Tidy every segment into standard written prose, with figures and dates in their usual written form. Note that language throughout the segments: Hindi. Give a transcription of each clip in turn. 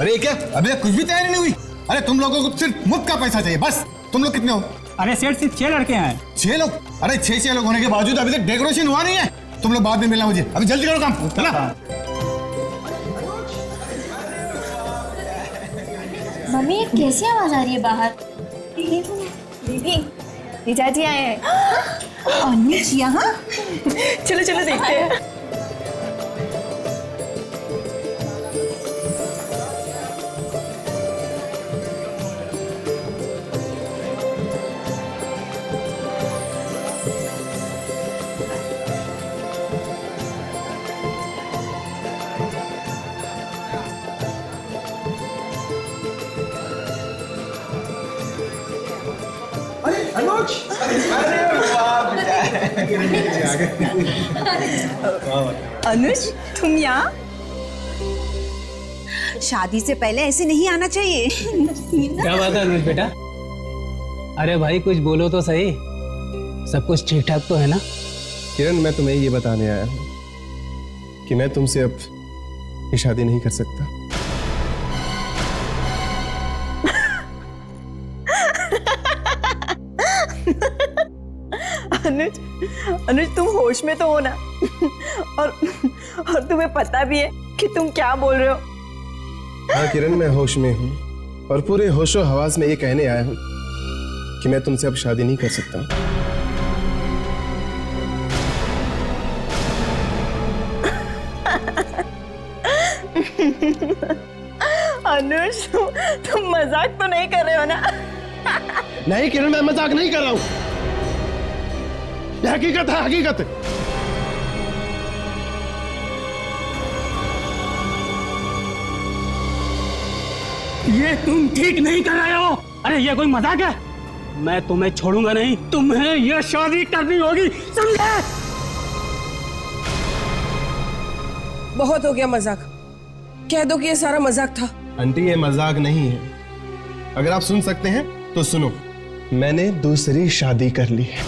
अरे क्या अभी तक कुछ भी तैयारी नहीं हुई? अरे तुम लोगों को सिर्फ मुफ्त का पैसा चाहिए बस। तुम लोग कितने हो? अरे सेठ सिर्फ 6 लड़के हैं। 6 लोग? अरे 6 लोग होने के बावजूद अभी तक डेकोरेशन हुआ नहीं है। तुम लोग बाद में मिलना मुझे, अभी जल्दी करो काम, चला। मम्मी ये कैसी आवाज आ रही है बाहर? दीदी जीजाजी आए हैं। अनुज यहाँ? चलो चलो देखते हैं। अनुज, अनुज तुम यहाँ? शादी से पहले ऐसे नहीं आना चाहिए। क्या बात है अनुज बेटा? अरे भाई कुछ बोलो तो सही। सब कुछ ठीक ठाक तो है ना? किरण, मैं तुम्हें ये बताने आया हूँ कि मैं तुमसे अब ये शादी नहीं कर सकता। अनुज, अनुज तुम होश में तो हो ना? और तुम्हें पता भी है कि तुम क्या बोल रहे हो? हाँ किरण, मैं होश में हूँ और पूरे होशो हवास में ये कहने आया हूँ कि मैं तुमसे अब शादी नहीं कर सकता। अनुज तुम मजाक तो नहीं कर रहे हो ना? नहीं किरण, मैं मजाक नहीं कर रहा हूँ। ये हकीकत है, हकीकत। ये तुम ठीक नहीं कर रहे हो। अरे ये कोई मजाक है? मैं तुम्हें छोड़ूंगा नहीं, तुम्हें ये शादी करनी होगी, समझे? बहुत हो गया मजाक। कह दो कि ये सारा मजाक था। आंटी, ये मजाक नहीं है। अगर आप सुन सकते हैं तो सुनो। मैंने दूसरी शादी कर ली है।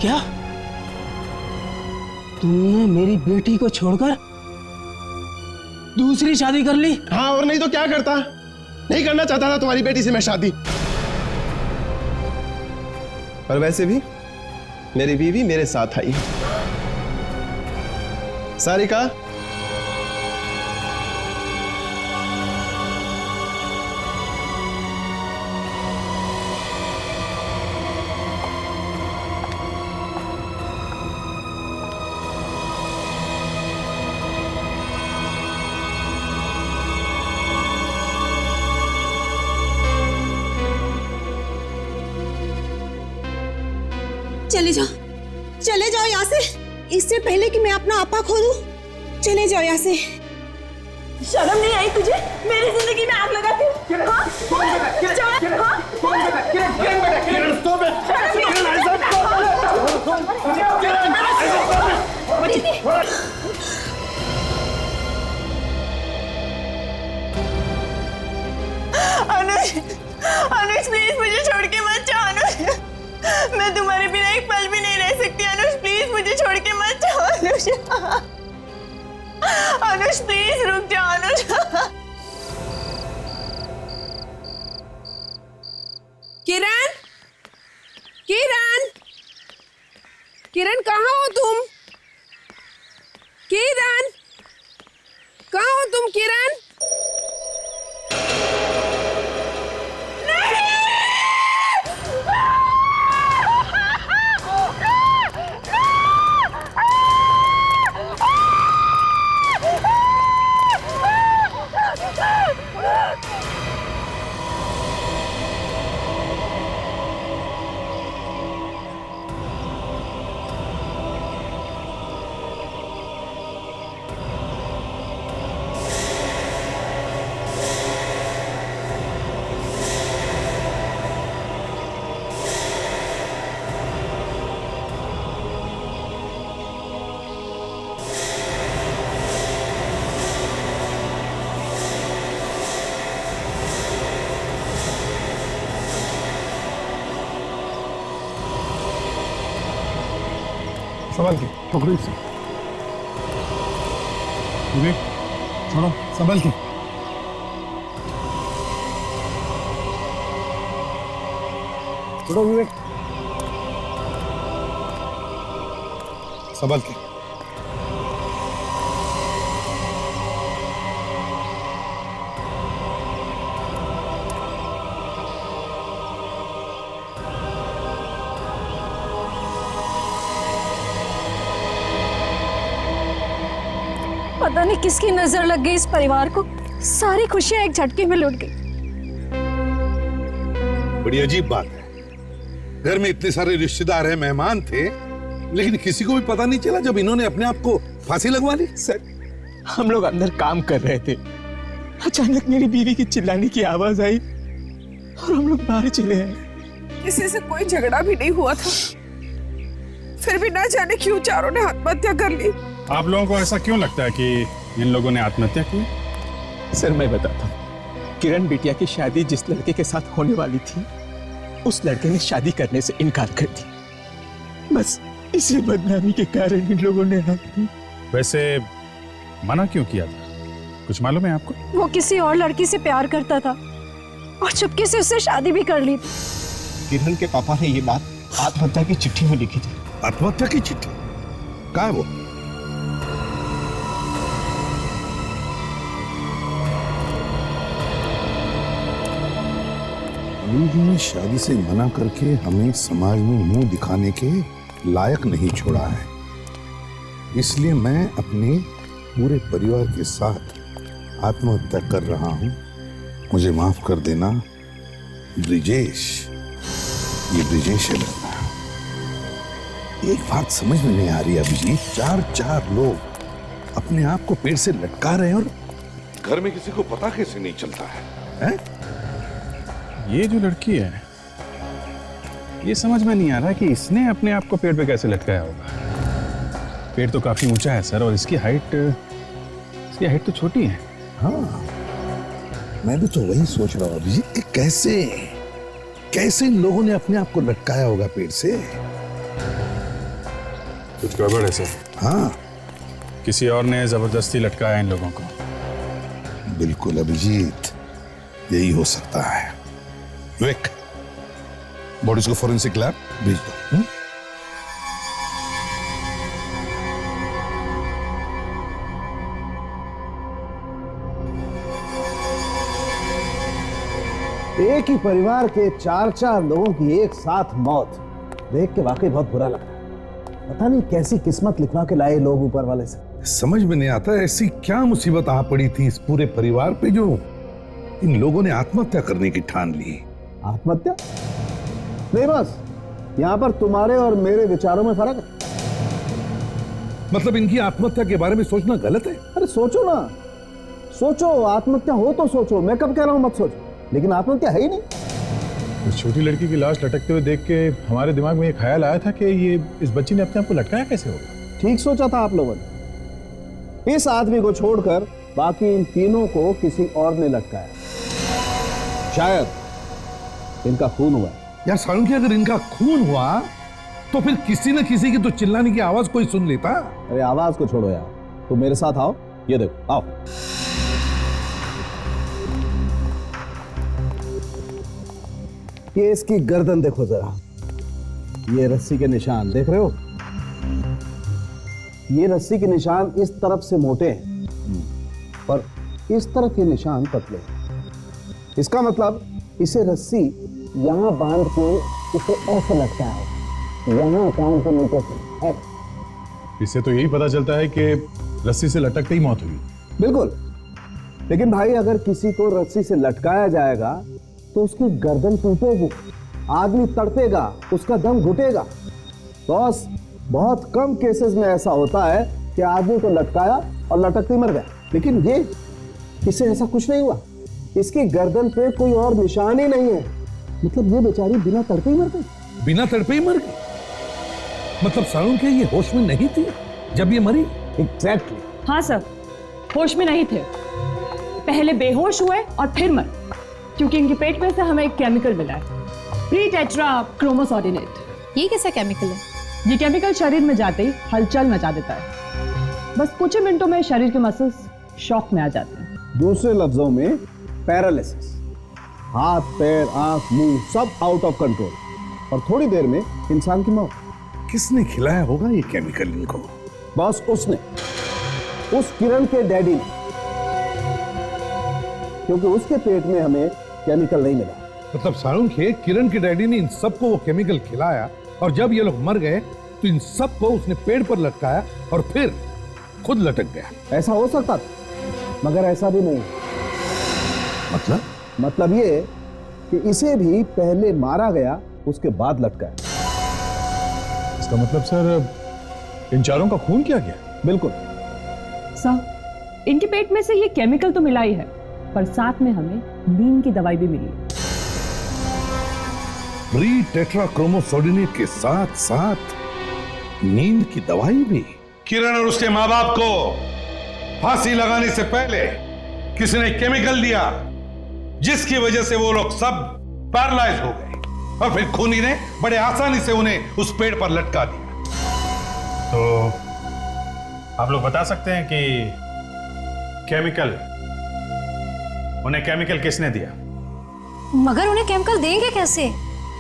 क्या तुमने मेरी बेटी को छोड़कर दूसरी शादी कर ली? हाँ, और नहीं तो क्या करता? नहीं करना चाहता था तुम्हारी बेटी से मैं शादी। और वैसे भी मेरी बीवी मेरे साथ आई। सारिका, चले जाओ यहाँ से, इससे पहले कि मैं अपना आपा खो दूं। चले जाओ यहाँ से। शर्म नहीं आई तुझे? मेरी जिंदगी में आग लगाती हूँ। अनुज, अनुज प्लीज मुझे छोड़ के मत जाओ। अनुज, मैं तुम्हारे बिना एक पल भी नहीं रह सकती। अनुज प्लीज मुझे छोड़ के मत जाओ। अनुज, अनुज प्लीज रुक जाओ। अनुज, किरण, किरण, किरण कहाँ हो तुम? किरण, कहाँ हो तुम? किरण, संभल के, पकड़ो इसे। विवेक छोड़ो, संभल के। छोड़ो विवेक, संभल के। पता नहीं किसकी नजर लग गई इस परिवार को, सारी खुशियां एक झटके में लुट गई। बड़ी अजीब बात है, घर में इतने सारे रिश्तेदार हैं, मेहमान थे, लेकिन किसी को भी पता नहीं चला जब इन्होंने अपने आप को फांसी लगवा ली। सर, हम लोग अंदर काम कर रहे थे, अचानक मेरी बीवी की चिल्लाने की आवाज आई और हम लोग बाहर चले आए। किसी से कोई झगड़ा भी नहीं हुआ था, फिर भी ना जाने क्यों चारों ने आत्महत्या कर ली। आप लोगों को ऐसा क्यों लगता है कि इन लोगों ने आत्महत्या की? सर मैं बताता हूँ, किरण बिटिया की शादी जिस लड़के के साथ होने वाली थी, उस लड़के ने शादी करने से इनकार कर दिया। बस इसी बदनामी के कारण इन लोगों ने वैसे मना क्यों किया था, कुछ मालूम है आपको? वो किसी और लड़की से प्यार करता था और चुपके से उससे शादी भी कर ली थी। किरण के पापा ने ये बात आत्महत्या की चिट्ठी में लिखी थी। आत्महत्या की चिट्ठी? कहाँ है वो? ने शादी से मना करके हमें समाज में मुंह दिखाने के लायक नहीं छोड़ा है, इसलिए मैं अपने पूरे परिवार के साथ आत्महत्या कर रहा हूं। मुझे माफ कर देना ब्रिजेश, ये ब्रिजेश है लगता। एक बात समझ में नहीं आ रही अभिजीत, चार लोग अपने आप को पेड़ से लटका रहे हैं और घर में किसी को पता कैसे नहीं चलता है? ये जो लड़की है, ये समझ में नहीं आ रहा कि इसने अपने आप को पेड़ पे कैसे लटकाया होगा। पेड़ तो काफी ऊंचा है सर, और इसकी हाइट तो छोटी है। हाँ, मैं भी तो वही सोच रहा हूँ अभिजीत कि कैसे इन लोगों ने अपने आप को लटकाया होगा पेड़ से। कुछ गड़बड़ है सर। हाँ, किसी और ने जबरदस्ती लटकाया इन लोगों को। बिल्कुल अभिजीत, यही हो सकता है। विवेक, बॉडीज को फोरेंसिक लैब भेज दो। एक ही परिवार के चार लोगों की एक साथ मौत देख के वाकई बहुत बुरा लगा। पता नहीं कैसी किस्मत लिखवा के लाए लोग ऊपर वाले से। समझ में नहीं आता ऐसी क्या मुसीबत आ पड़ी थी इस पूरे परिवार पे जो इन लोगों ने आत्महत्या करने की ठान ली। आत्महत्या नहीं, बस यहाँ पर तुम्हारे और मेरे विचारों में फर्क है। मतलब इनकी आत्महत्या के बारे में सोचना गलत है? अरे सोचो ना, सोचो, आत्महत्या हो तो सोचो, मैं कब कह रहा हूँ मत सोचो, लेकिन आत्महत्या है ही नहीं। उस छोटी लड़की की लाश लटकते हुए देख के हमारे दिमाग में ये ख्याल आया था कि ये इस बच्ची ने अपने आप को लटकाया कैसे होगा। ठीक सोचा था आप लोगों ने। इस आदमी को छोड़कर बाकी इन तीनों को किसी और ने लटकाया। शायद इनका खून हुआ। यार सालुंकी, अगर इनका खून हुआ तो फिर किसी न किसी की तो चिल्लाने की आवाज कोई सुन लेता। अरे आवाज को छोड़ो यार, तुम मेरे साथ आओ, ये देखो, आओ। ये इसकी गर्दन देखो जरा, ये रस्सी के निशान देख रहे हो? ये रस्सी के निशान इस तरफ से मोटे हैं और इस तरफ के निशान पतले। इसका मतलब इसे रस्सी यहां बांध के इसे ऐसे लटकाया है, यहां कान के नीचे से। इससे तो यही पता चलता है कि रस्सी से लटकते ही मौत हुई। बिल्कुल, लेकिन भाई अगर किसी को रस्सी से लटकाया जाएगा तो उसकी गर्दन टूटेगी, आदमी तड़पेगा, उसका दम घुटेगा। बॉस, बहुत कम केसेस में ऐसा होता है कि आदमी को लटकाया और लटकते मर गया, लेकिन ये इससे ऐसा कुछ नहीं हुआ। इसकी गर्दन पे कोई और निशान ही नहीं है, मतलब ये बेचारी बिना तड़पे ही मर गई। बिना तड़पे ही मर गई? मतलब सालुंकी ये होश में नहीं थी जब ये मरी? एग्जैक्टली। हाँ सर, होश में नहीं थे, पहले बेहोश हुए और फिर मर, क्योंकि इनके पेट में से हमें एक केमिकल मिला है, प्री टेट्रा क्रोमोसोडिनेट। ये कैसा केमिकल है? ये केमिकल शरीर में जाते ही हलचल मचा देता है। बस कुछ ही मिनटों में शरीर के मसल्स शॉक में आ जाते हैं। दूसरे लफ्जों में पैरालिसिस, हाथ पैर आंख मुंह सब आउट ऑफ कंट्रोल और थोड़ी देर में इंसान की मौत। किसने खिलाया होगा ये केमिकल इनको? बस उसने, उस किरण के डैडी ने, क्योंकि उसके पेट में हमें केमिकल नहीं मिला। मतलब सारुण के किरण के डैडी ने इन सबको वो केमिकल खिलाया और जब ये लोग मर गए तो इन सबको उसने पेड़ पर लटकाया और फिर खुद लटक गया। ऐसा हो सकता था, मगर ऐसा भी नहीं। मतलब ये कि इसे भी पहले मारा गया उसके बाद लटकाया। इसका मतलब सर इन चारों का खून किया गया? बिल्कुल सर, इनके पेट में से ये केमिकल तो मिला ही है, पर साथ में हमें नींद की दवाई भी मिली है। ब्री टेट्राक्रोमोसोडिनेट के साथ साथ नींद की दवाई भी। किरण और उसके मां बाप को फांसी लगाने से पहले किसी ने केमिकल दिया जिसकी वजह से वो लोग सब पैरालाइज हो गए और फिर खूनी ने बड़े आसानी से उन्हें उस पेड़ पर लटका दिया। तो आप लोग बता सकते हैं कि उन्हें केमिकल किसने दिया? मगर उन्हें केमिकल देंगे कैसे?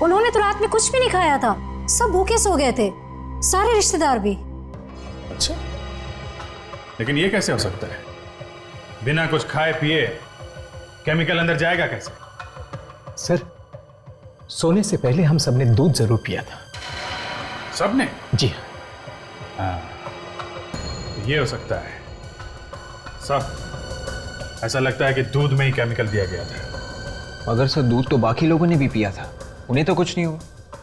उन्होंने तो रात में कुछ भी नहीं खाया था, सब भूखे सो गए थे, सारे रिश्तेदार भी। अच्छा, लेकिन ये कैसे हो सकता है? बिना कुछ खाए पिए केमिकल अंदर जाएगा कैसे? सर, सोने से पहले हम सबने दूध जरूर पिया था। सबने? जी हाँ, ये हो सकता है। सब ऐसा लगता है कि दूध में ही केमिकल दिया गया था। मगर सर, दूध तो बाकी लोगों ने भी पिया था, उन्हें तो कुछ नहीं हुआ।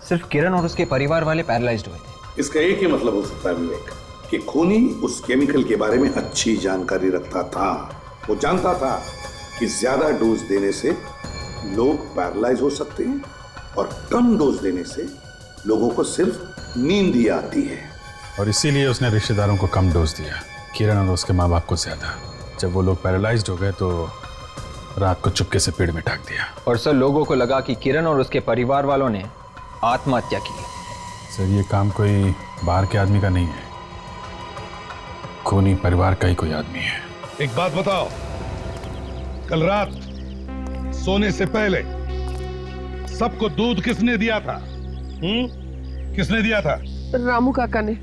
सिर्फ किरण और उसके परिवार वाले पैरालाइज्ड हुए थे। इसका एक ही मतलब हो सकता है विवेक कि खूनी उस केमिकल के बारे में अच्छी जानकारी रखता था। वो जानता था कि ज्यादा डोज देने से लोग पैरालाइज हो सकते हैं और कम डोज देने से लोगों को सिर्फ नींद ही आती है। और इसीलिए उसने रिश्तेदारों को कम डोज दिया, किरण और उसके माँ बाप को ज्यादा। जब वो लोग पैरालाइज्ड हो गए तो रात को चुपके से पेड़ में ढक दिया। और सर, लोगों को लगा कि किरण और उसके परिवार वालों ने आत्महत्या की। सर, ये काम कोई बाहर के आदमी का नहीं है, खूनी परिवार का ही कोई आदमी है। एक बात बताओ, कल रात सोने से पहले सबको दूध किसने दिया था? किसने दिया था? रामू काका ने।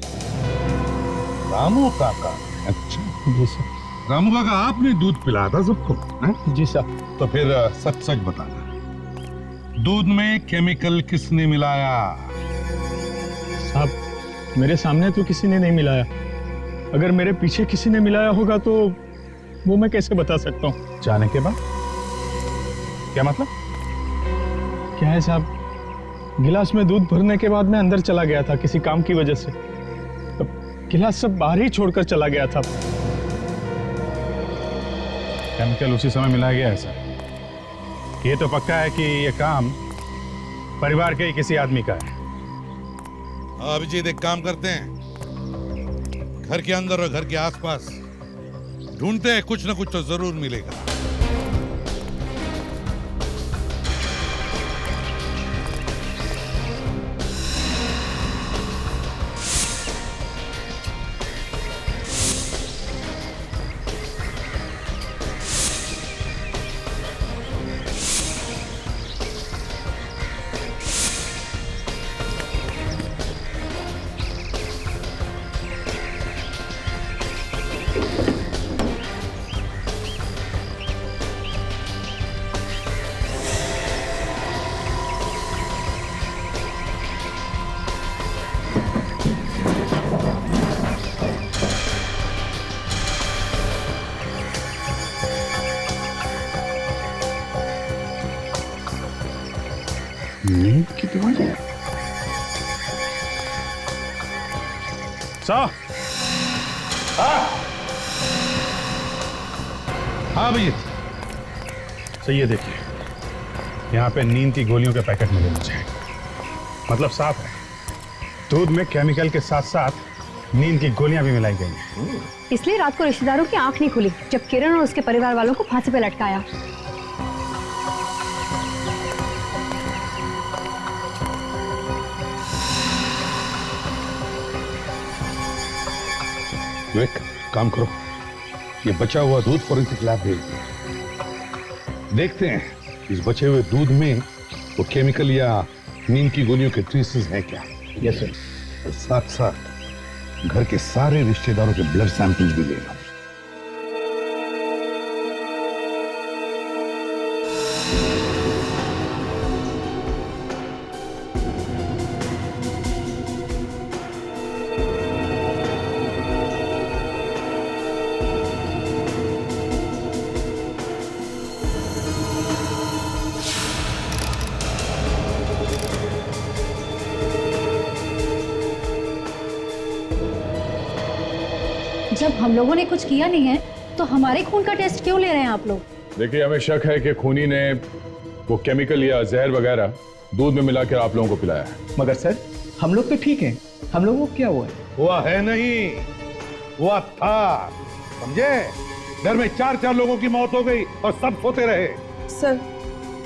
रामू काका? अच्छा जी सर। रामू काका आपने दूध पिलाया था सबको? जी सर। तो फिर सच सच बताना, दूध में केमिकल किसने मिलाया? साहब, मेरे सामने तो किसी ने नहीं मिलाया। अगर मेरे पीछे किसी ने मिलाया होगा तो वो मैं कैसे बता सकता हूँ? जाने के बाद क्या मतलब? क्या है साहब, गिलास में दूध भरने के बाद मैं अंदर चला गया था किसी काम की वजह से। गिलास सब बाहर ही छोड़कर चला गया था। केमिकल उसी समय मिलाया गया है सर। ये तो पक्का है कि ये काम परिवार के ही किसी आदमी का है। अभिजीत, एक काम करते हैं, घर के अंदर और घर के आसपास ढूंढते हैं, कुछ ना कुछ तो जरूर मिलेगा। नींद की दवाई? हाँ भैया। सही है, देखिए यहाँ पे नींद की गोलियों के पैकेट मिले मुझे। मतलब साफ है, दूध में केमिकल के साथ साथ नींद की गोलियां भी मिलाई गई हैं। इसलिए रात को रिश्तेदारों की आंख नहीं खुली जब किरण और उसके परिवार वालों को फांसी पे लटकाया। एक काम करो, ये बचा हुआ दूध फॉरेंसिक लैब भेज दो। देखते हैं इस बचे हुए दूध में वो केमिकल या नीम की गोलियों के ट्रेसेस हैं क्या। Yes sir. साथ साथ घर के सारे रिश्तेदारों के ब्लड सैंपल्स भी लेना। जब हम लोगों ने कुछ किया नहीं है तो हमारे खून का टेस्ट क्यों ले रहे हैं आप लोग? देखिए, हमें शक है कि खूनी ने वो केमिकल या जहर वगैरह दूध में मिलाकर आप लोगों को पिलाया है। मगर सर, हम लोग तो ठीक हैं, हम लोगों को क्या हुआ है? हुआ है नहीं, हुआ था, समझे? घर में 4-4 लोगों की मौत हो गई और सब सोते रहे। सर,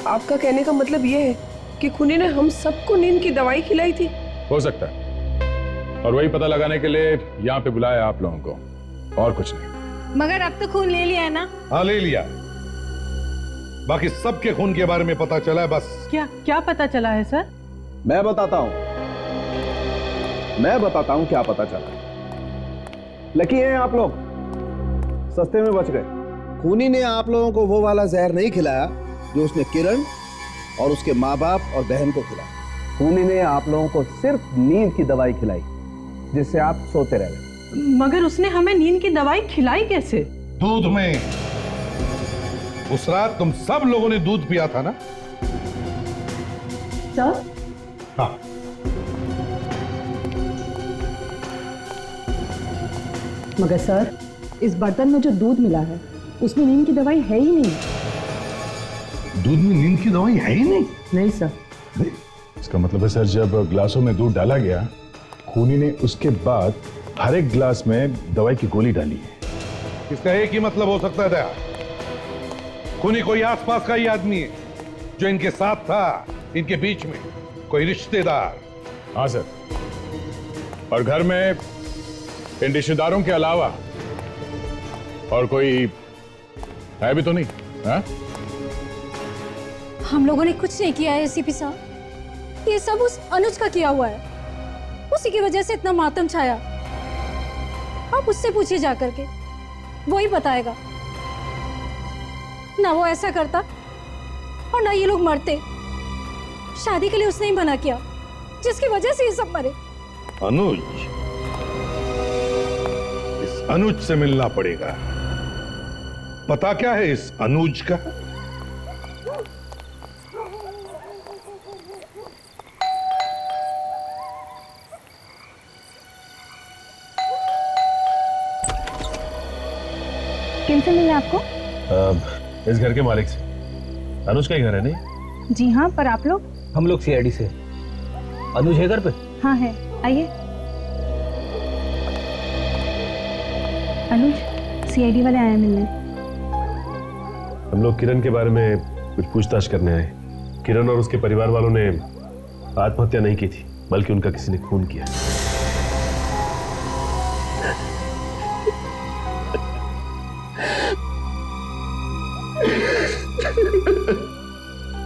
आपका कहने का मतलब ये है कि खूनी ने हम सबको नींद की दवाई खिलाई थी? हो सकता है, और वही पता लगाने के लिए यहाँ पे बुलाया आप लोगों को, और कुछ नहीं। मगर अब तो खून ले लिया है ना? हाँ, ले लिया। बाकी सबके खून के बारे में पता चला है बस। क्या पता चला है सर? मैं बताता हूँ क्या पता चला। लकी हैं आप लोग, सस्ते में बच गए। खूनी ने आप लोगों को वो वाला जहर नहीं खिलाया जो उसने किरण और उसके माँ बाप और बहन को खिलाया। खूनी ने आप लोगों को सिर्फ नींद की दवाई खिलाई जिससे आप सोते रह गए। मगर उसने हमें नींद की दवाई खिलाई कैसे? दूध में। उस रात तुम सब लोगों ने दूध पिया था ना? सर? हाँ। मगर सर, इस बर्तन में जो दूध मिला है उसमें नींद की दवाई है ही नहीं। दूध में नींद की दवाई है ही नहीं? नहीं सर। इसका मतलब है सर, जब ग्लासों में दूध डाला गया, खूनी ने उसके बाद हर एक ग्लास में दवाई की गोली डाली है। इसका एक ही मतलब हो सकता है दया, खूनी कोई आसपास का ही आदमी है जो इनके साथ था, इनके बीच में कोई रिश्तेदार। हाँ सर, और घर में इन रिश्तेदारों के अलावा और कोई है भी तो नहीं? हाँ? हम लोगों ने कुछ नहीं किया है एसीपी साहब, ये सब उस अनुज का किया हुआ है, उसी की वजह से इतना मातम छाया। आप उससे पूछिए जाकर के, वो ही बताएगा। ना वो ऐसा करता और ना ये लोग मरते। शादी के लिए उसने ही मना किया, जिसकी वजह से ये सब मरे। अनुज, इस अनुज से मिलना पड़ेगा। पता क्या है इस अनुज का? किनसे मिले आपको? इस घर के मालिक से। अनुज का ही घर है नहीं? जी हाँ, पर आप लोग? हम लोग सीआईडी से। अनुज है घर पे? हाँ है, आइए। अनुज, सीआईडी वाले आए मिलने। हम लोग किरण के बारे में कुछ पूछताछ करने आए। किरण और उसके परिवार वालों ने आत्महत्या नहीं की थी, बल्कि उनका किसी ने खून किया।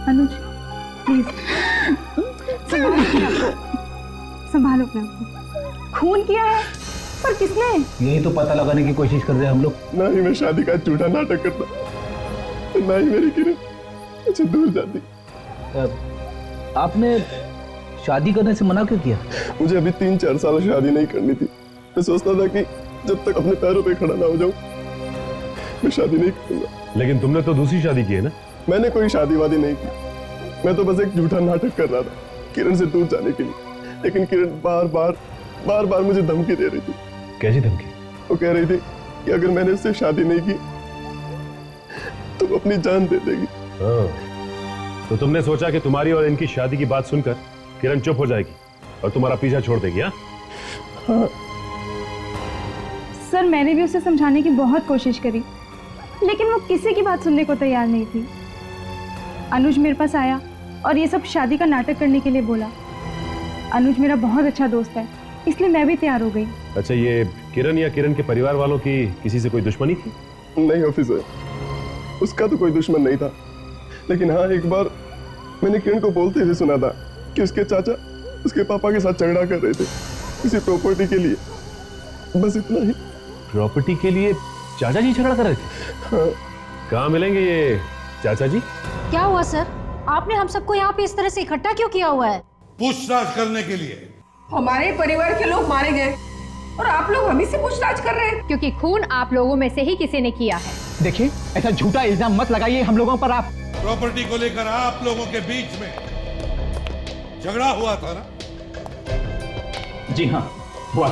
अनुज, प्लीज संभालो अपने आप को। खून किया है, पर किसने? यही तो पता लगाने की कोशिश कर रहे हैं हम लोग। ना ही मैं शादी का झूठा नाटक करता, ना ही मेरी किरण मुझे दूर जाती। आपने शादी करने से मना क्यों किया? मुझे अभी 3-4 साल शादी नहीं करनी थी। मैं सोचता था कि जब तक अपने पैरों पे खड़ा ना हो जाऊं, मैं शादी नहीं करूंगा। लेकिन तुमने तो दूसरी शादी की है ना? मैंने कोई शादी वादी नहीं की, मैं तो बस एक झूठा नाटक कर रहा था किरण से दूर जाने के लिए। लेकिन किरण बार बार मुझे धमकी दे रही थी। कैसी धमकी? वो कह रही थी कि अगर मैंने उससे शादी नहीं की तो वो अपनी जान दे देगी। तो तुमने सोचा कि तुम्हारी और इनकी शादी की बात सुनकर किरण चुप हो जाएगी और तुम्हारा पीछा छोड़ देगी? हाँ। सर, मैंने भी उसे समझाने की बहुत कोशिश करी, लेकिन वो किसी की बात सुनने को तैयार नहीं थी। अनुज मेरे पास आया और ये सब शादी का नाटक करने के लिए बोला। अनुज मेरा बहुत अच्छा दोस्त है इसलिए मैं भी तैयार हो गई। अच्छा, ये किरण या किरण के परिवार वालों की किसी से कोई दुश्मनी थी? नहीं ऑफिसर, उसका तो कोई दुश्मन नहीं था, लेकिन हाँ एक बार मैंने किरण को बोलते हुए सुना था कि उसके चाचा उसके पापा के साथ झगड़ा कर रहे थे किसी प्रॉपर्टी के लिए। बस इतना ही। प्रॉपर्टी के लिए चाचा जी झगड़ा कर रहे थे? हाँ। कहाँ मिलेंगे ये चाचा जी? क्या हुआ सर, आपने हम सबको यहाँ पे इस तरह से इकट्ठा क्यों किया हुआ है? पूछताछ करने के लिए। हमारे परिवार के लोग मारे गए और आप लोग हम ही से पूछताछ कर रहे हैं, क्योंकि खून आप लोगों में से ही किसी ने किया है। देखिए, ऐसा झूठा इल्जाम मत लगाइए हम लोगों पर। आप प्रॉपर्टी को लेकर आप लोगों के बीच में झगड़ा हुआ था ना? जी हाँ, हुआ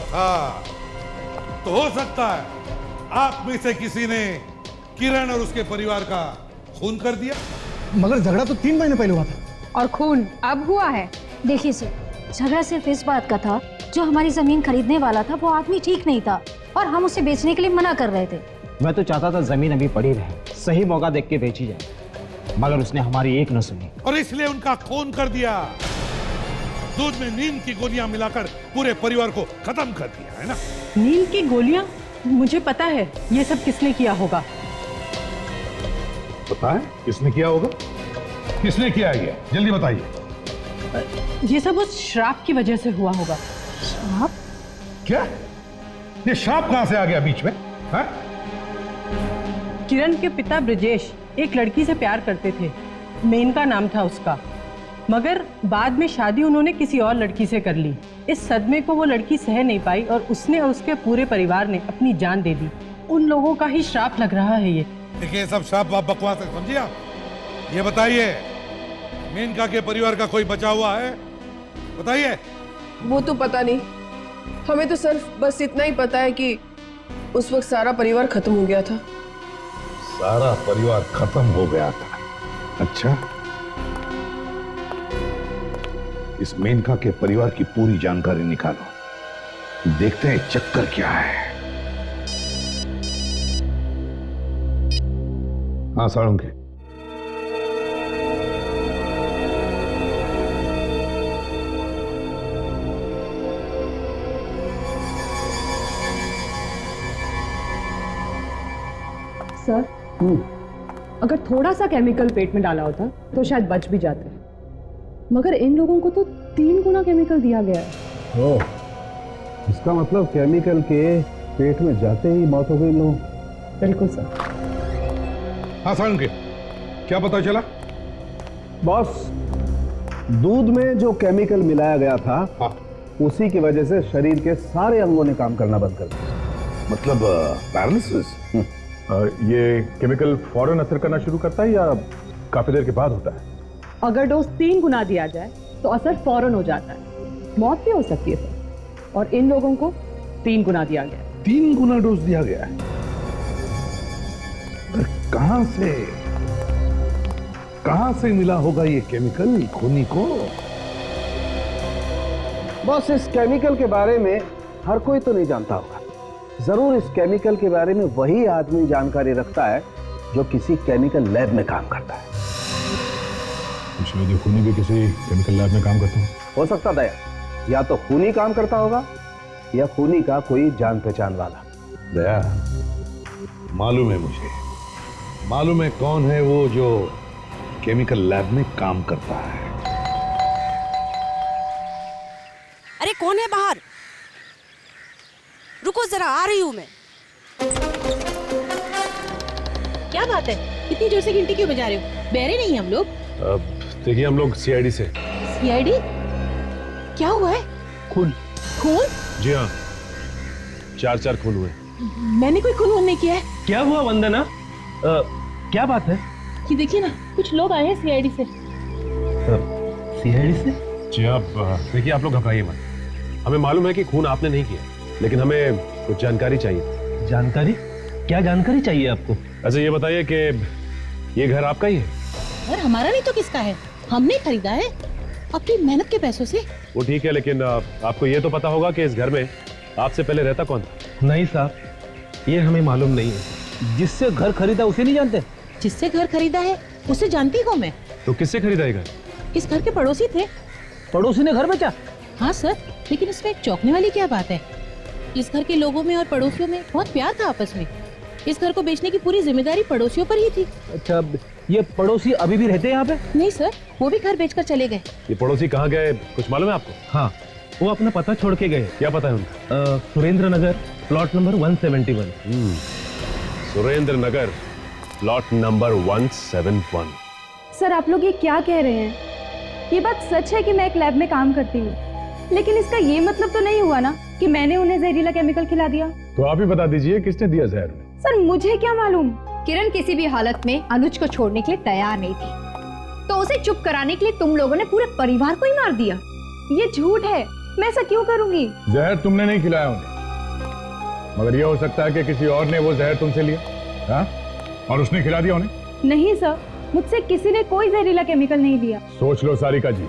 था। तो हो सकता है आप में से किसी ने किरण और उसके परिवार का खून कर दिया। मगर झगड़ा तो 3 महीने पहले हुआ था। और खून अब हुआ है। देखिए सर, झगड़ा सिर्फ इस बात का था, जो हमारी जमीन खरीदने वाला था वो आदमी ठीक नहीं था और हम उसे बेचने के लिए मना कर रहे थे। मैं तो चाहता था जमीन अभी पड़ी रहे, सही मौका देख के बेची जाए, मगर उसने हमारी एक न सुनी और इसलिए उनका खून कर दिया। दूध में नींद की गोलियां मिलाकर पूरे परिवार को खत्म कर दिया है ना? नींद की गोलियां? मुझे पता है ये सब किसने किया होगा। पता है किसने किया होगा? किसने किया है ये? जल्दी बताइए। ये सब उस श्राप की वजह से हुआ होगा। श्राप? क्या? ये श्राप कहां से आ गया बीच में? हाँ? किरण के पिता ब्रजेश एक लड़की से प्यार करते थे, मेनका नाम था उसका, मगर बाद में शादी उन्होंने किसी और लड़की से कर ली। इस सदमे को वो लड़की सह नहीं पाई और उसने और उसके पूरे परिवार ने अपनी जान दे दी। उन लोगों का ही श्राप लग रहा है ये। देखिए, सब श्राप बकवास है, समझिए आप? ये बताइए, मेनका के परिवार का कोई बचा हुआ है? बताइए। वो तो पता नहीं, हमें तो सिर्फ बस इतना ही पता है कि उस वक्त सारा परिवार खत्म हो गया था। सारा परिवार खत्म हो गया था? अच्छा, इस मेनका के परिवार की पूरी जानकारी निकालो, देखते हैं चक्कर क्या है। हाँ साळुंखे, सर, अगर थोड़ा सा केमिकल पेट में डाला होता तो शायद बच भी जाते, मगर इन लोगों को तो 3 गुना केमिकल दिया गया है। ओह, इसका मतलब केमिकल के पेट में जाते ही मौत हो गई लोगों। बिल्कुल सर। हाँ साळुंखे, क्या पता चला? बॉस, दूध में जो केमिकल मिलाया गया था, हाँ, उसी की वजह से शरीर के सारे अंगों ने काम करना बंद कर दिया। मतलब पैरालिसिस? ये केमिकल फौरन असर करना शुरू करता है या काफी देर के बाद होता है? अगर डोज 3 गुना दिया जाए तो असर फौरन हो जाता है, मौत भी हो सकती है सर। और इन लोगों को 3 गुना दिया गया। 3 गुना डोज दिया गया है? कहां से मिला होगा ये केमिकल खूनी को? बॉस, इस केमिकल के बारे में हर कोई तो नहीं जानता होगा। जरूर इस केमिकल के बारे में वही आदमी जानकारी रखता है जो किसी केमिकल लैब में काम करता है। शायद ये खूनी भी किसी केमिकल लैब में काम करता हो सकता दया, या तो खूनी काम करता होगा या खूनी का कोई जान पहचान वाला। दया, मालूम है मुझे, मालूम है कौन है वो जो केमिकल लैब में काम करता है। अरे कौन है बाहर? रुको जरा, आ रही हूं मैं। क्या बात है, इतनी जोर से घंटी क्यों बजा रहे हो? बहरे नहीं हम लोग? देखिए, हम लोग सीआईडी से। सीआईडी? क्या हुआ है? खून। खून? जी हाँ, 4 खून हुए। मैंने कोई खून नहीं किया है। क्या हुआ वंदना? क्या बात है? ये देखिए ना, कुछ लोग आए हैं सीआईडी से। सीआईडी से? जी आप देखिए, आप लोग घबराइए मत। हमें मालूम है कि खून आपने नहीं किया, लेकिन हमें कुछ जानकारी चाहिए। जानकारी? क्या जानकारी चाहिए आपको? अच्छा ये बताइए कि ये घर आपका ही है? घर हमारा नहीं तो किसका है? हमने खरीदा है अपनी मेहनत के पैसों से। वो ठीक है, लेकिन आपको ये तो पता होगा कि इस घर में आपसे पहले रहता कौन था? नहीं साहब, ये हमें मालूम नहीं है। जिससे घर खरीदा उसे नहीं जानते? जिससे घर खरीदा है उसे जानती हूँ मैं। तो किससे खरीदा ये घर? इस घर के पड़ोसी थे। पड़ोसी ने घर बेचा? हाँ सर, लेकिन इसमें एक चौंकने वाली क्या बात है? इस घर के लोगों में और पड़ोसियों में बहुत प्यार था आपस में। इस घर को बेचने की पूरी जिम्मेदारी पड़ोसियों पर ही थी। अच्छा, ये पड़ोसी अभी भी रहते हैं यहाँ पे? नहीं सर, वो भी घर बेचकर चले गए। ये पड़ोसी कहाँ गए, कुछ मालूम है आपको? हाँ, वो अपना पता छोड़ के गए। क्या पता है उनका? सुरेंद्र नगर, प्लॉट नंबर 171। सुरेंद्र नगर, प्लॉट नंबर 171। सर आप लोग ये क्या कह रहे हैं? ये बात सच है कि मैं एक लैब में काम करती हूँ, लेकिन इसका ये मतलब तो नहीं हुआ ना कि मैंने उन्हें जहरीला केमिकल खिला दिया। तो आप ही बता दीजिए किसने दिया जहर? सर मुझे क्या मालूम। किरण किसी भी हालत में अनुज को छोड़ने के लिए तैयार नहीं थी, तो उसे चुप कराने के लिए तुम लोगों ने पूरे परिवार को ही मार दिया। ये झूठ है, मैं ऐसा क्यों करूंगी? जहर तुमने नहीं खिलाया उन्हें, मगर यह हो सकता है कि किसी और ने वो जहर तुमसे लिया, हाँ? और उसने खिला दिया उन्हें। नहीं सर, मुझसे किसी ने कोई जहरीला केमिकल नहीं लिया। सोच लो सारिका जी,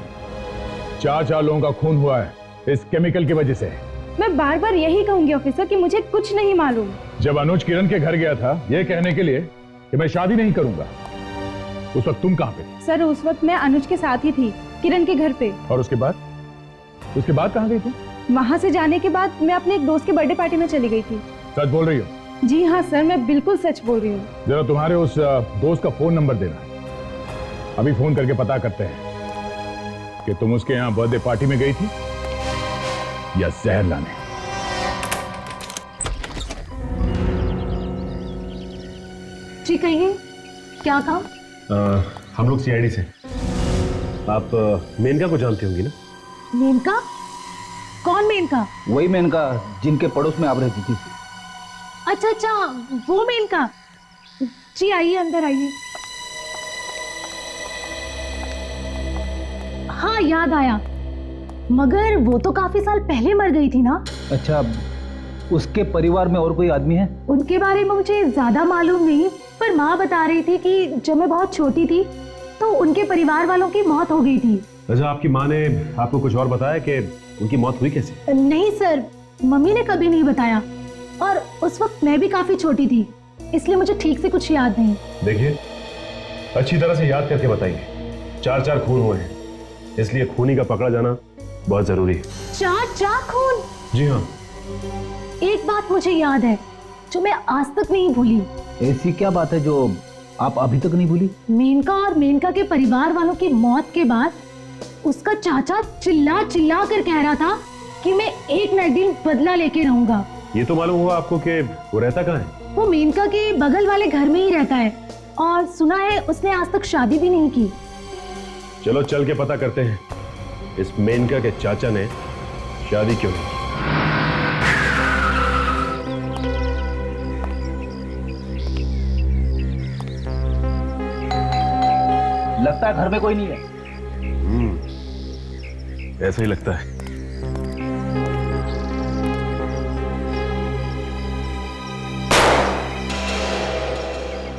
4 लोगों का खून हुआ है इस केमिकल की वजह से। मैं बार बार यही कहूंगी ऑफिसर कि मुझे कुछ नहीं मालूम। जब अनुज किरण के घर गया था ये कहने के लिए कि मैं शादी नहीं करूंगा, उस वक्त तुम कहाँ पे? सर उस वक्त मैं अनुज के साथ ही थी, किरण के घर पे। और उसके बाद कहाँ गई थी? वहाँ से जाने के बाद मैं अपने एक दोस्त के बर्थडे पार्टी में चली गई थी। सच बोल रही हो? जी हाँ सर, मैं बिल्कुल सच बोल रही हूँ। जरा तुम्हारे उस दोस्त का फोन नंबर देना, अभी फोन करके पता करते हैं कि तुम उसके यहाँ बर्थडे पार्टी में गई थी या जहर लाने। जी कहिए, क्या काम? हम लोग सीआईडी से। आप मेनका को जानती होंगी ना? मेनका? कौन मेनका? वही मेनका जिनके पड़ोस में आप रहती थी। अच्छा अच्छा, वो मेनका। जी आइए, अंदर आइए। हाँ याद आया, मगर वो तो काफी साल पहले मर गई थी ना। अच्छा, उसके परिवार में और कोई आदमी है? उनके बारे में मुझे ज्यादा मालूम नहीं, पर माँ बता रही थी कि जब मैं बहुत छोटी थी तो उनके परिवार वालों की मौत हो गई थी। अच्छा, आपकी माँ ने आपको कुछ और बताया कि उनकी मौत हुई कैसे? नहीं सर, मम्मी ने कभी नहीं बताया, और उस वक्त मैं भी काफी छोटी थी, इसलिए मुझे ठीक से कुछ याद नहीं। देखिए, अच्छी तरह से याद करके बताइए। 4 खून हुए हैं, इसलिए खूनी का पकड़ा जाना बहुत जरूरी है। 4 खून? जी हाँ। एक बात मुझे याद है जो मैं आज तक नहीं भूली। ऐसी क्या बात है जो आप अभी तक नहीं भूली? मेनका और मेनका के परिवार वालों की मौत के बाद उसका चाचा चिल्ला चिल्ला कर कह रहा था कि मैं एक न एक दिन बदला लेके रहूंगा। ये तो मालूम हुआ आपको कि वो रहता कहाँ है? वो मेनका के बगल वाले घर में ही रहता है, और सुना है उसने आज तक शादी भी नहीं की। चलो चल के पता करते हैं इस मेनका के चाचा ने शादी क्यों नहीं की। लगता है घर में कोई नहीं है। ऐसा ही लगता है।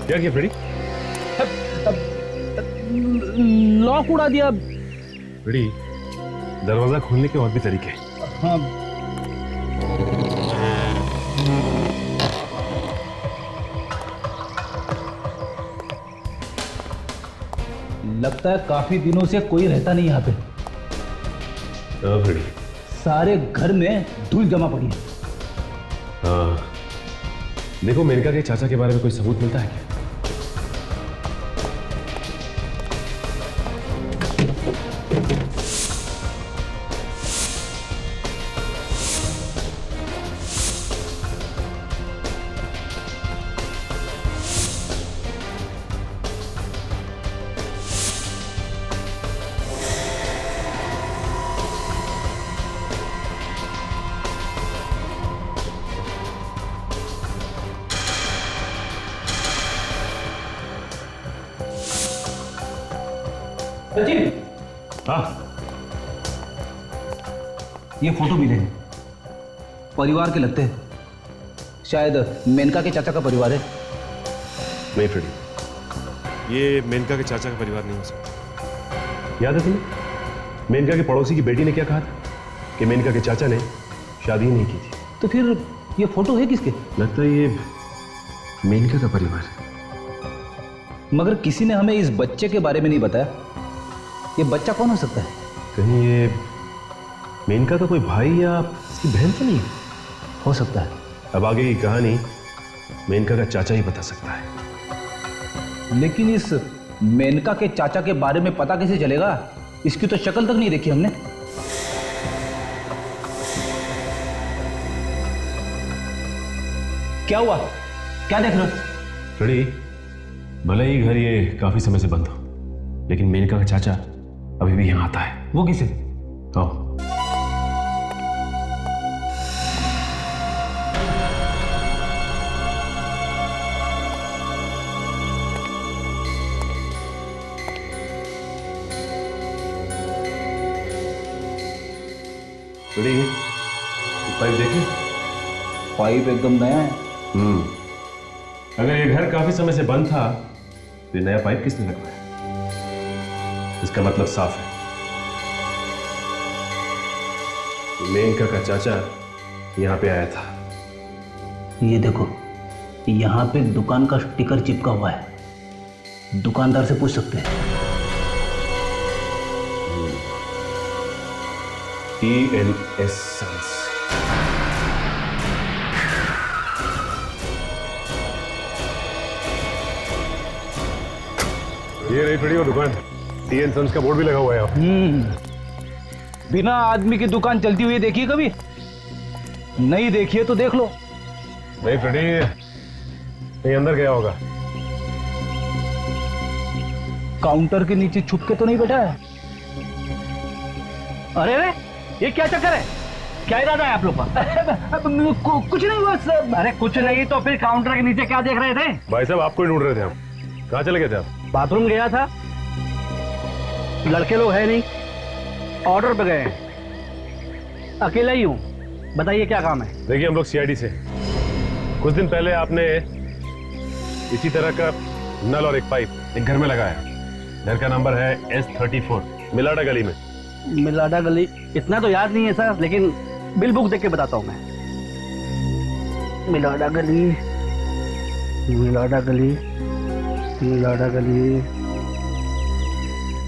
क्या किया फ्रेडी? लॉक उड़ा दिया। फ्रेडी, दरवाजा खोलने के और भी तरीके हैं। हाँ। लगता है काफी दिनों से कोई रहता नहीं यहाँ पे। फ्रेडी, सारे घर में धूल जमा पड़ी है। हाँ, देखो मेनका के चाचा के बारे में कोई सबूत मिलता है क्या? हाँ, ये फोटो मिले हैं, परिवार के लगते हैं। शायद मेनका के चाचा का परिवार है। नहीं फ्रेडी, ये मेनका के चाचा का परिवार नहीं हो सकता। याद है तुम्हें मेनका के पड़ोसी की बेटी ने क्या कहा था कि मेनका के चाचा ने शादी नहीं की थी? तो फिर ये फोटो है किसके? लगता है ये मेनका का परिवार है। मगर किसी ने हमें इस बच्चे के बारे में नहीं बताया। ये बच्चा कौन हो सकता है? कहीं ये मेनका का कोई भाई या इसकी बहन तो नहीं? हो सकता है। अब आगे की कहानी मेनका का चाचा ही बता सकता है। लेकिन इस मेनका के चाचा के बारे में पता कैसे चलेगा? इसकी तो शक्ल तक नहीं देखी हमने। क्या हुआ? क्या देख रहे हो? फ्रेडी, भले ही घर ये काफी समय से बंद हो, लेकिन मेनका का चाचा अभी भी यहां आता है। वो किसे? आओ। फ्रेडी, पाइप देखें। पाइप एकदम नया है। अगर ये घर काफी समय से बंद था तो ये नया पाइप किसने लगवाया? इसका मतलब साफ है, मेनका का चाचा यहां पे आया था। ये देखो, यहाँ पे दुकान का स्टिकर चिपका हुआ है। दुकानदार से पूछ सकते हैं। TNS Sons। ये रही फ्रेडी वो दुकान। TN Sons का बोर्ड भी लगा हुआ है। बिना आदमी की दुकान चलती हुई देखिए कभी? नहीं देखिए तो देख लो। नहीं फ्रेडी, ये अंदर गया होगा। काउंटर के नीचे छुप के तो नहीं बैठा है? अरे रे, ये क्या चक्कर है? क्या इरादा है आप लोग का? कुछ नहीं बस। अरे कुछ नहीं तो फिर काउंटर के नीचे क्या देख रहे थे? भाई साहब, आपको ही ढूंढ रहे थे हम। कहाँ चले गए थे आप? बाथरूम गया था। लड़के लोग है नहीं, ऑर्डर पे गए। अकेला ही हूँ, बताइए क्या काम है? देखिए, हम लोग CID से। कुछ दिन पहले आपने इसी तरह का नल और एक पाइप एक घर में लगाया। घर का नंबर है S34, मिलाडा गली में। मिलाडा गली? इतना तो याद नहीं है सर, लेकिन बिल बुक देख के बताता हूँ मैं। मिलाडा गली, मिलाडा गली, मिलाडा गली,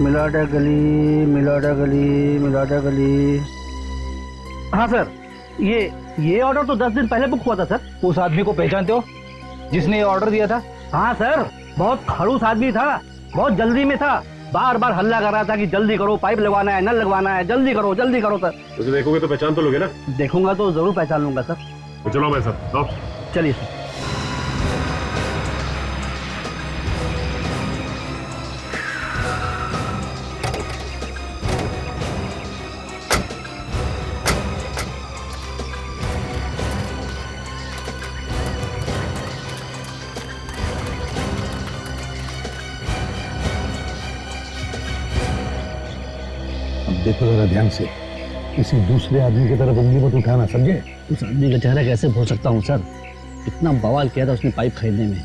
मिलाडा गली, मिलाडा गली, मिलाडा गली। हाँ सर, ये ऑर्डर तो 10 दिन पहले बुक हुआ था सर। उस आदमी को पहचानते हो जिसने ये ऑर्डर दिया था? हाँ सर, बहुत खड़ूस आदमी था, बहुत जल्दी में था। बार बार हल्ला कर रहा था कि जल्दी करो, पाइप लगवाना है, नल लगवाना है, जल्दी करो सर। उसे देखोगे तो पहचान तो लोगे ना? देखूंगा तो जरूर पहचान लूंगा सर। तो चलो मेरे साथ। आओ। चलिए सर। देखो जरा ध्यान से, किसी दूसरे आदमी की तरफ उंगली मत उठाना, समझे? उस आदमी का चेहरा कैसे भूल सकता हूँ सर? इतना बवाल किया था उसने पाइप खरीदने में,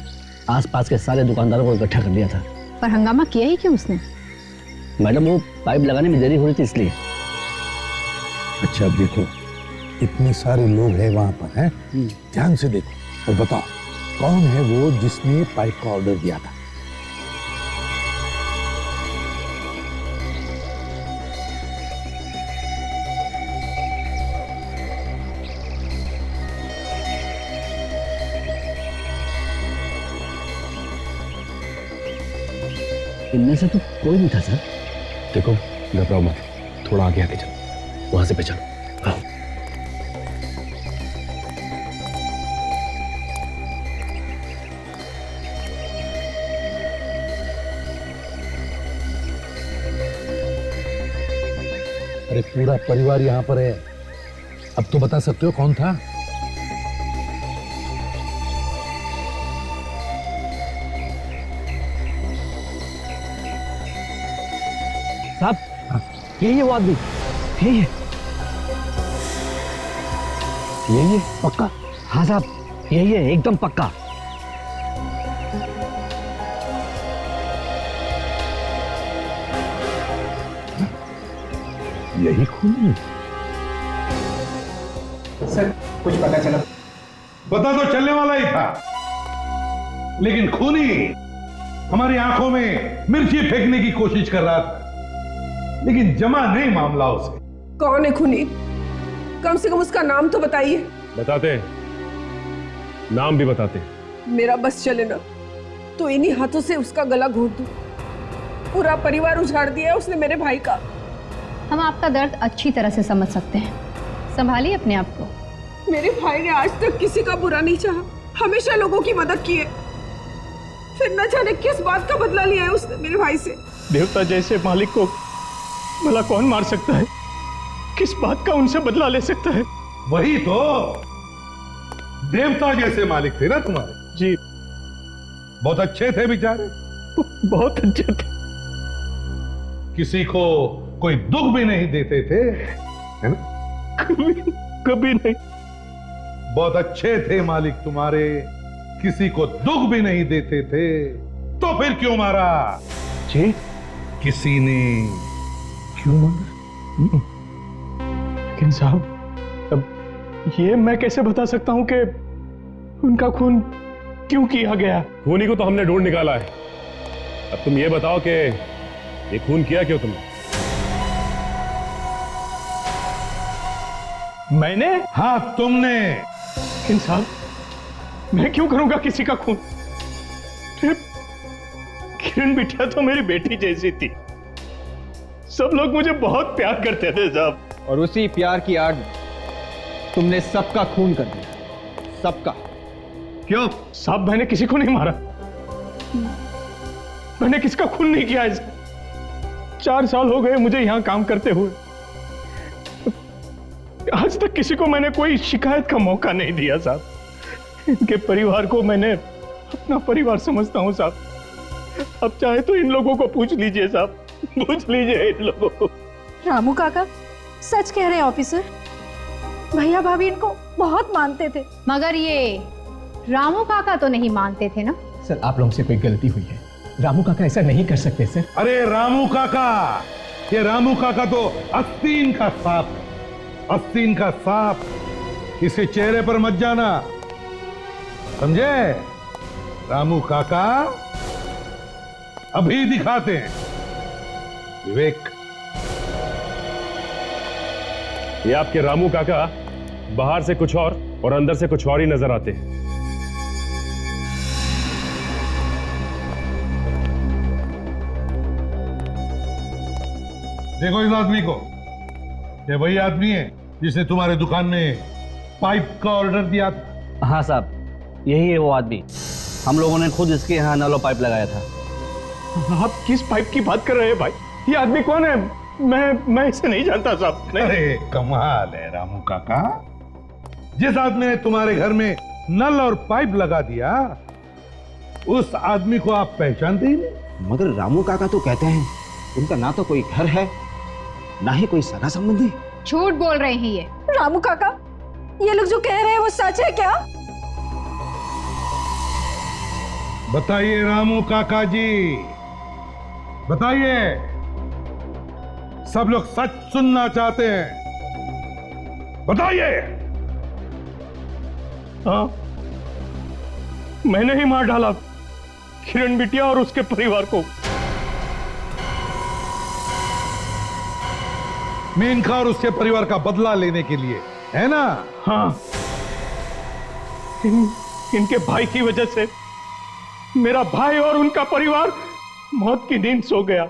आसपास के सारे दुकानदारों को इकट्ठा कर लिया था। पर हंगामा किया ही क्यों उसने? मैडम, वो पाइप लगाने में देरी हो रही थी इसलिए। अच्छा, अब देखो, इतने सारे लोग हैं वहां पर, हैं? ध्यान से देखो और बताओ, कौन है वो जिसने पाइप का ऑर्डर दिया था? इनमें से तो कोई नहीं था सर। देखो, घबराओ मत, थोड़ा आगे आके चलो, वहां से पहचानो। आओ। अरे पूरा परिवार यहाँ पर है, अब तो बता सकते हो कौन था? साहब, यही है वो आदमी, यही है। यही है पक्का? हाँ साहब, यही है, एकदम पक्का। यही खून? सर, कुछ पता चला? पता तो चलने वाला ही था, लेकिन खूनी हमारी आंखों में मिर्ची फेंकने की कोशिश कर रहा था, लेकिन जमा नहीं मामला उसे। कौन है खूनी? कम से कम उसका नाम तो बताइए। बताते हैं, नाम भी बताते हैं। मेरा बस चले ना तो इन्हीं हाथों से उसका गला घोट दूं। पूरा परिवार उजाड़ दिया है उसने मेरे भाई का। हम आपका दर्द अच्छी तरह से समझ सकते हैं, संभालिए अपने आप को। मेरे भाई ने आज तक किसी का बुरा नहीं चाहा, हमेशा लोगों की मदद की है। फिर न जाने किस बात का बदला लिया है उसने मेरे भाई से। देवता जैसे मालिक को भला कौन मार सकता है? किस बात का उनसे बदला ले सकता है? वही तो, देवता जैसे मालिक थे ना तुम्हारे। जी, बहुत अच्छे थे बेचारे, बहुत अच्छे थे। किसी को कोई दुख भी नहीं देते थे, है ना? कभी नहीं। बहुत अच्छे थे मालिक तुम्हारे, किसी को दुख भी नहीं देते थे, तो फिर क्यों मारा? जी, किसी ने क्यों मारा? लेकिन साहब, अब ये मैं कैसे बता सकता हूं कि उनका खून क्यों किया गया? खूनी को तो हमने ढूंढ निकाला है। अब तुम ये बताओ कि ये खून किया क्यों तुमने? मैंने? हाँ, तुमने। लेकिन साहब, मैं क्यों करूंगा किसी का खून? किरण बिटिया तो मेरी बेटी जैसी थी। सब लोग मुझे बहुत प्यार करते थे साहब। और उसी प्यार की आड़ में तुमने सबका खून कर दिया, सबका। क्यों? साहब, मैंने किसी को नहीं मारा, मैंने किसका खून नहीं किया। 4 साल हो गए मुझे यहां काम करते हुए, आज तक किसी को मैंने कोई शिकायत का मौका नहीं दिया साहब। इनके परिवार को मैंने अपना परिवार समझता हूं साहब। अब चाहे तो इन लोगों को पूछ लीजिए साहब, पूछ लीजिए इन लोगों को। रामू काका सच कह रहे हैं ऑफिसर, भैया भाभी इनको बहुत मानते थे। मगर ये रामू काका तो नहीं मानते थे ना? सर, आप लोगों से कोई गलती हुई है। रामू काका ऐसा नहीं कर सकते सर। अरे रामू काका, ये रामू काका तो आस्तीन का सांप है, आस्तीन का सांप। इसे चेहरे पर मत जाना, समझे? रामू काका अभी दिखाते हैं विवेक। ये आपके रामू काका बाहर से कुछ और अंदर से कुछ और ही नजर आते हैं। देखो इस आदमी को, ये वही आदमी है जिसने तुम्हारे दुकान में पाइप का ऑर्डर दिया था। हाँ साहब, यही है वो आदमी। हम लोगों ने खुद इसके यहाँ नलो पाइप लगाया था। आप किस पाइप की बात कर रहे हैं भाई? ये आदमी कौन है? मैं इसे नहीं जानता साहब। अरे कमाल है रामू काका, जिस आदमी ने तुम्हारे घर में नल और पाइप लगा दिया, उस आदमी को आप पहचानते ही नहीं। मगर रामू काका तो कहते हैं उनका ना तो कोई घर है, ना ही कोई सगा संबंधी। झूठ बोल रहे हैं ये। रामू काका, ये लोग जो कह रहे हैं वो सच है क्या? बताइए रामू काका जी, बताइए। सब लोग सच सुनना चाहते हैं, बताइए। हाँ, मैंने ही मार डाला किरण बिटिया और उसके परिवार को। मेनका और उसके परिवार का बदला लेने के लिए, है ना? हाँ, इनके भाई की वजह से मेरा भाई और उनका परिवार मौत की नींद सो गया।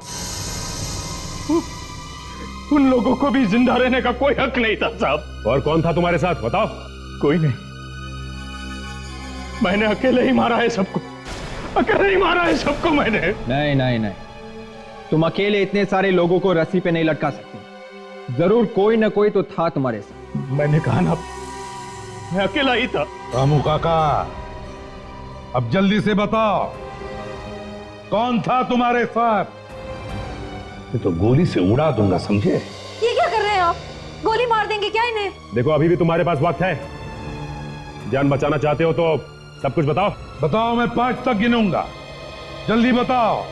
उन लोगों को भी जिंदा रहने का कोई हक नहीं था साहब। और कौन था तुम्हारे साथ, बताओ? कोई नहीं, मैंने अकेले ही मारा है सबको, अकेले ही मारा है सबको मैंने। नहीं नहीं नहीं, तुम अकेले इतने सारे लोगों को रस्सी पे नहीं लटका सकते। जरूर कोई ना कोई तो था तुम्हारे साथ। मैंने कहा ना, मैं अकेला ही था। रामू काका, अब जल्दी से बताओ, कौन था तुम्हारे साथ? तो गोली से उड़ा दूंगा, समझे? ये क्या कर रहे हैं आप? गोली मार देंगे क्या इन्हें? देखो, अभी भी तुम्हारे पास वक्त है। जान बचाना चाहते हो तो सब कुछ बताओ। बताओ, मैं 5 तक गिनूंगा, जल्दी बताओ।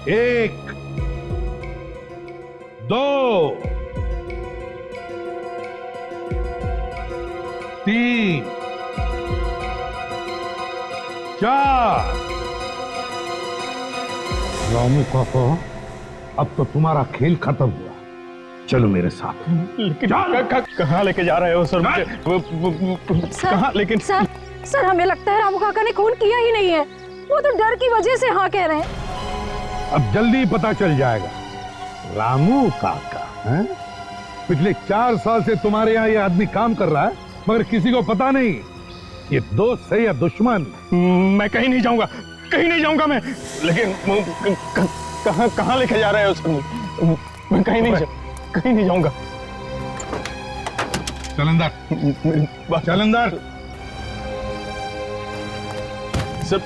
1 2 3 4। रामू काका, अब तो तुम्हारा खेल खत्म हुआ। चलो मेरे साथ। लेकिन कहाँ लेके जा रहे हो सर मुझे? कहाँ? लेकिन सर हमें लगता है रामू काका ने खून किया ही नहीं है, वो तो डर की वजह से हाँ कह रहे हैं। अब जल्दी पता चल जाएगा। रामू काका हैं? पिछले 4 साल से तुम्हारे यहाँ ये आदमी काम कर रहा है, मगर किसी को पता नहीं ये दोस्त है या दुश्मन। मैं कहीं नहीं जाऊंगा, कहीं नहीं जाऊंगा मैं। लेकिन कहाँ लेके जा रहे हो सर? मैं कहीं नहीं जाऊंगा। चल अंदर, चल अंदर। सब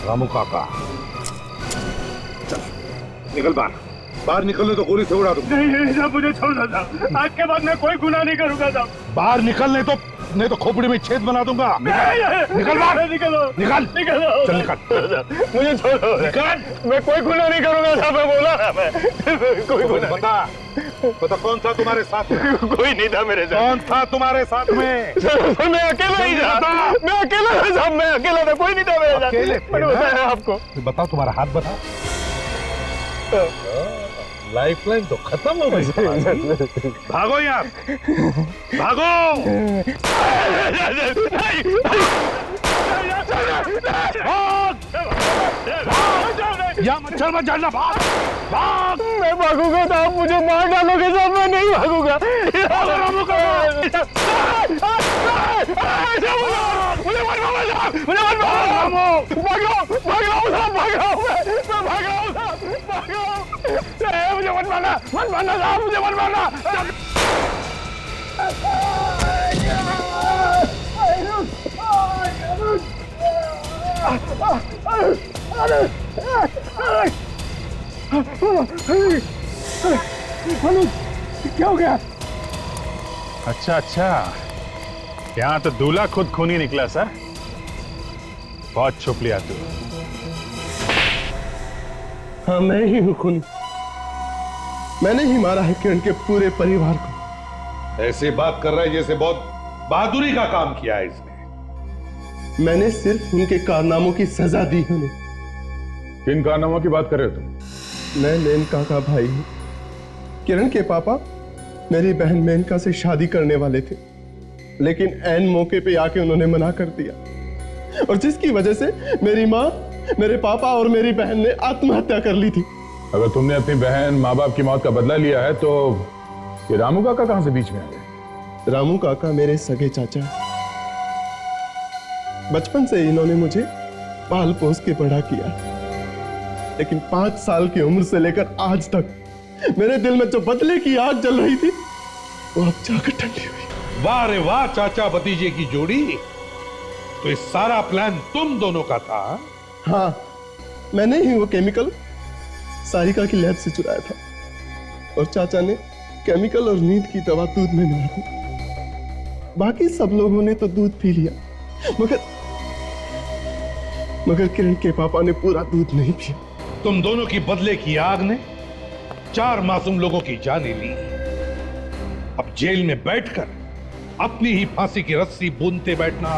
रामू काका चल निकल बाहर निकलने तो गोली से उड़ा दूंगा। नहीं साहब, मुझे छोड़ दो साहब, आज के बाद मैं कोई गुनाह नहीं करूंगा साहब। बाहर निकल, नहीं तो खोपड़ी में छेद बना दूंगा। निकल बाहर, निकलो निकल चल निकल, मुझे छोड़ो, निकल। मैं कोई गुनाह नहीं करूंगा साहब, मैं बोला ना मैं कोई गुनाह। बता कौन था तुम्हारे साथ में? कोई नहीं था मेरे साथ। कौन था तुम्हारे साथ में? सर मैं अकेला ही था, मैं अकेला था साहब, मैं अकेला था, कोई नहीं था मेरे साथ। अकेले मैंने बताया आपको। बताओ तुम्हारा हाथ बता। लाइफलाइन तो खत्म हो गई। भागो यार, भागो। या मच्छर मत जाना, भाग भाग। मैं भागूंगा तो आप मुझे मार डालोगे साहब, मैं नहीं भागूंगा। मुझे मत मारना साहब, मुझे मत मारना। क्या हो गया? अच्छा, यहाँ तो दूल्हा खुद खूनी निकला सर। बहुत छुप लिया तू। हाँ मैं ही हूँ खूनी, मैंने ही मारा है किरण के पूरे परिवार को। ऐसे बात कर रहा है जैसे बहुत बहादुरी का काम किया है इसने। मैंने सिर्फ उनके कारनामों की सजा दी है उन्हें। किन कारनामों की बात कर रहे हो तुम? मैं मेनका का भाई हूँ। किरण के पापा मेरी बहन मेनका से शादी करने वाले थे, लेकिन ऐन मौके पे आके उन्होंने मना कर दिया, और जिसकी वजह से मेरी माँ, मेरे पापा और मेरी बहन ने आत्महत्या कर ली थी। अगर तुमने अपनी बहन माँ बाप की मौत का बदला लिया है तो ये रामू काका कहां से बीच में आ गए? रामू काका मेरे सगे चाचा हैं। बचपन से इन्होंने मुझे पाल पोस के बड़ा किया, लेकिन 5 साल की उम्र से लेकर आज तक मेरे दिल में जो बदले की आग जल रही थी वो अब जाकर ठंडी हुई। वाह रे वाह, चाचा भतीजे की जोड़ी। तो इस सारा प्लान तुम दोनों का था? हाँ, मैंने ही वो केमिकल सारिका की लैब से चुराया था, और चाचा ने केमिकल और नींद की दवा दूध में मिला दी। बाकी सब लोगों ने तो दूध पी लिया, मगर किरण के पापा ने पूरा दूध नहीं पिया। तुम दोनों की बदले की आग ने 4 मासूम लोगों की जानें ली। अब जेल में बैठकर अपनी ही फांसी की रस्सी बूंदते बैठना